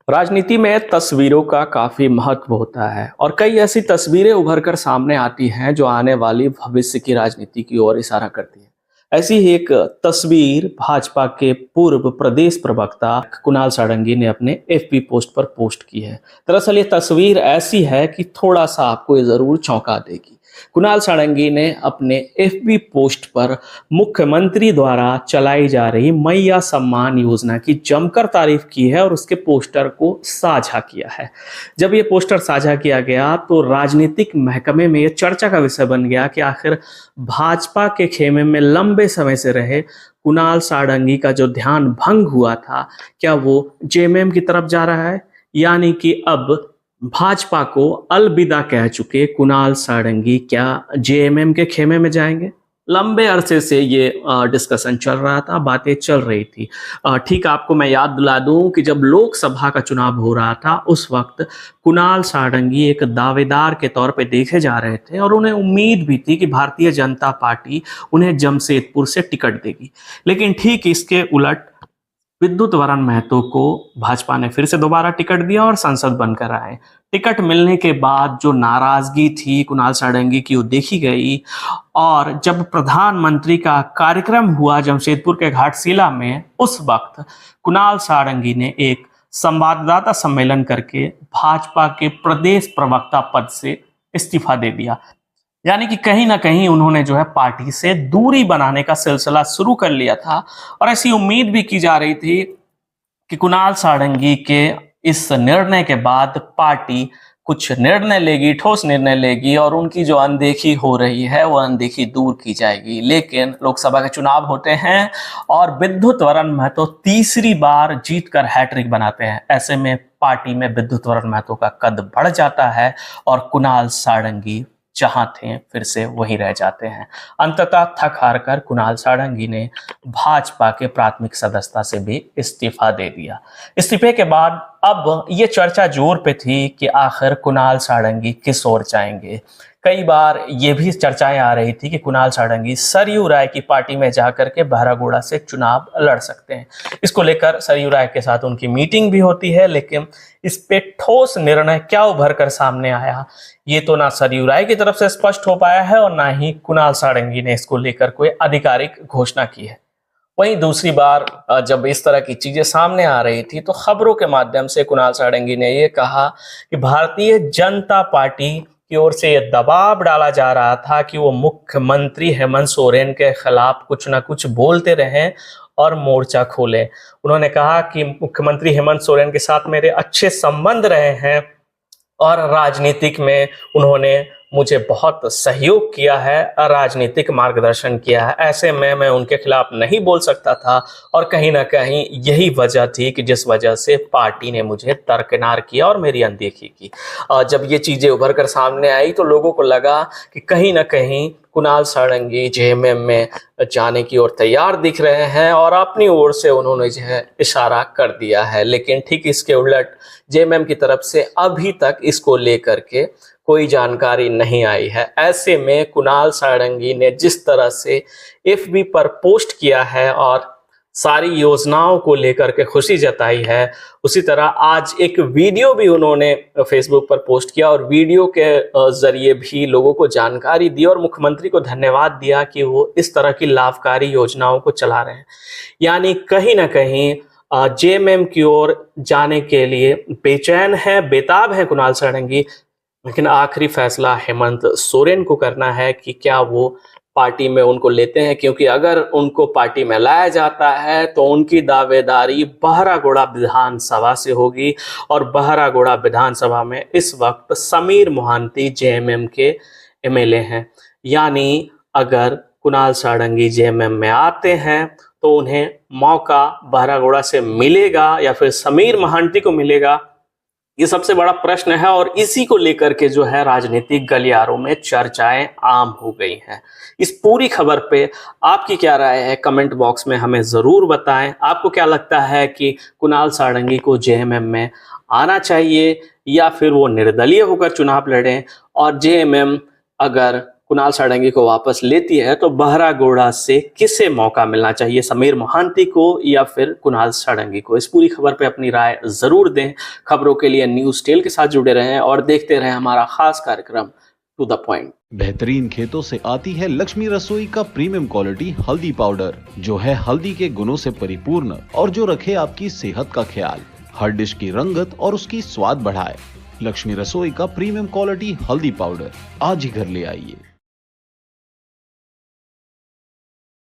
राजनीति में तस्वीरों का काफी महत्व होता है और कई ऐसी तस्वीरें उभर कर सामने आती हैं जो आने वाली भविष्य की राजनीति की ओर इशारा करती है। ऐसी ही एक तस्वीर भाजपा के पूर्व प्रदेश प्रवक्ता कुणाल सारंगी ने अपने एफबी पोस्ट पर पोस्ट की है। दरअसल ये तस्वीर ऐसी है कि थोड़ा सा आपको ये जरूर चौंका देगी। कुणाल सारंगी ने अपने एफबी पोस्ट पर मुख्यमंत्री द्वारा चलाई जा रही मैया सम्मान योजना की जमकर तारीफ की है और उसके पोस्टर को साझा किया है। जब ये पोस्टर साझा किया गया तो राजनीतिक महकमे में ये चर्चा का विषय बन गया कि आखिर भाजपा के खेमे में लंबे समय से रहे कुणाल सारंगी का जो ध्यान भंग हुआ था, क्या वो जेएमएम की तरफ जा रहा है? यानी कि अब भाजपा को अलविदा कह चुके कुणाल सारंगी क्या जेएमएम के खेमे में जाएंगे? लंबे अरसे से ये डिस्कशन चल रहा था, बातें चल रही थी। ठीक आपको मैं याद दिला दूं कि जब लोकसभा का चुनाव हो रहा था उस वक्त कुणाल सारंगी एक दावेदार के तौर पे देखे जा रहे थे और उन्हें उम्मीद भी थी कि भारतीय जनता पार्टी उन्हें जमशेदपुर से टिकट देगी। लेकिन ठीक इसके उलट विद्युत वरण महतो को भाजपा ने फिर से दोबारा टिकट दिया और सांसद बनकर आए। टिकट मिलने के बाद जो नाराजगी थी कुणाल सारंगी की वो देखी गई और जब प्रधानमंत्री का कार्यक्रम हुआ जमशेदपुर के घाटशिला में, उस वक्त कुणाल सारंगी ने एक संवाददाता सम्मेलन करके भाजपा के प्रदेश प्रवक्ता पद से इस्तीफा दे दिया। यानी कि कहीं ना कहीं उन्होंने जो है पार्टी से दूरी बनाने का सिलसिला शुरू कर लिया था और ऐसी उम्मीद भी की जा रही थी कि कुणाल सारंगी के इस निर्णय के बाद पार्टी कुछ निर्णय लेगी, ठोस निर्णय लेगी और उनकी जो अनदेखी हो रही है वो अनदेखी दूर की जाएगी। लेकिन लोकसभा के चुनाव होते हैं और विद्युत वरण महतो तीसरी बार जीतकर हैट्रिक बनाते हैं। ऐसे में पार्टी में विद्युत वरण महतो का कद बढ़ जाता है और कुणाल सारंगी जहां थे फिर से वहीं रह जाते हैं। अंततः थक हार कर कुणाल सारंगी ने भाजपा के प्राथमिक सदस्यता से भी इस्तीफा दे दिया। इस्तीफे के बाद अब ये चर्चा जोर पे थी कि आखिर कुणाल सारंगी किस ओर जाएंगे। कई बार ये भी चर्चाएं आ रही थी कि कुणाल सारंगी सरयू राय की पार्टी में जाकर के बहरागोड़ा से चुनाव लड़ सकते हैं। इसको लेकर सरयू राय के साथ उनकी मीटिंग भी होती है, लेकिन इस पे ठोस निर्णय क्या उभर कर सामने आया ये तो ना सरयू राय की तरफ से स्पष्ट हो पाया है और ना ही कुणाल सारंगी ने इसको लेकर कोई आधिकारिक घोषणा की है। वहीं दूसरी बार जब इस तरह की चीजें सामने आ रही थी तो खबरों के माध्यम से कुणाल सारंगी ने यह कहा कि भारतीय जनता पार्टी की ओर से यह दबाव डाला जा रहा था कि वो मुख्यमंत्री हेमंत सोरेन के खिलाफ कुछ ना कुछ बोलते रहें और मोर्चा खोलें। उन्होंने कहा कि मुख्यमंत्री हेमंत सोरेन के साथ मेरे अच्छे संबंध रहे हैं और राजनीतिक में उन्होंने मुझे बहुत सहयोग किया है, राजनीतिक मार्गदर्शन किया है। ऐसे में मैं उनके खिलाफ नहीं बोल सकता था और कहीं ना कहीं यही वजह थी कि जिस वजह से पार्टी ने मुझे दरकिनार किया और मेरी अनदेखी की। जब ये चीज़ें उभर कर सामने आई तो लोगों को लगा कि कहीं ना कहीं कुणाल सारंगी जेएमएम में जाने की ओर तैयार दिख रहे हैं और अपनी ओर से उन्होंने जो है इशारा कर दिया है। लेकिन ठीक इसके उलट जेएमएम की तरफ से अभी तक इसको लेकर के कोई जानकारी नहीं आई है। ऐसे में कुणाल सारंगी ने जिस तरह से एफबी पर पोस्ट किया है और सारी योजनाओं को लेकर के खुशी जताई है, उसी तरह आज एक वीडियो भी उन्होंने फेसबुक पर पोस्ट किया और वीडियो के जरिए भी लोगों को जानकारी दी और मुख्यमंत्री को धन्यवाद दिया कि वो इस तरह की लाभकारी योजनाओं को चला रहे हैं। यानी कहीं ना कहीं जेएमएम की ओर जाने के लिए बेचैन है, बेताब है कुणाल सारंगी। लेकिन आखिरी फैसला हेमंत सोरेन को करना है कि क्या वो पार्टी में उनको लेते हैं, क्योंकि अगर उनको पार्टी में लाया जाता है तो उनकी दावेदारी बहरागोड़ा विधानसभा से होगी और बहरागोड़ा विधानसभा में इस वक्त समीर मोहंती जेएमएम के एमएलए हैं। यानी अगर कुणाल सारंगी जेएमएम में आते हैं तो उन्हें मौका बहरागोड़ा से मिलेगा या फिर समीर मोहंती को मिलेगा, ये सबसे बड़ा प्रश्न है और इसी को लेकर के जो है राजनीतिक गलियारों में चर्चाएं आम हो गई हैं। इस पूरी खबर पे आपकी क्या राय है कमेंट बॉक्स में हमें जरूर बताएं। आपको क्या लगता है कि कुणाल सारंगी को जेएमएम में आना चाहिए या फिर वो निर्दलीय होकर चुनाव लड़ें, और जेएमएम अगर कुणाल सारंगी को वापस लेती है तो बहरागोड़ा से किसे मौका मिलना चाहिए, समीर मोहांती को या फिर कुणाल सारंगी को? इस पूरी खबर पे अपनी राय जरूर दें। खबरों के लिए न्यूज़ टेल के साथ जुड़े रहें और देखते रहें हमारा खास कार्यक्रम टू द पॉइंट। बेहतरीन खेतों से आती है लक्ष्मी रसोई का प्रीमियम क्वालिटी हल्दी पाउडर, जो है हल्दी के गुणों से परिपूर्ण और जो रखे आपकी सेहत का ख्याल, हर डिश की रंगत और उसकी स्वाद बढ़ाए। लक्ष्मी रसोई का प्रीमियम क्वालिटी हल्दी पाउडर आज ही घर ले आइए।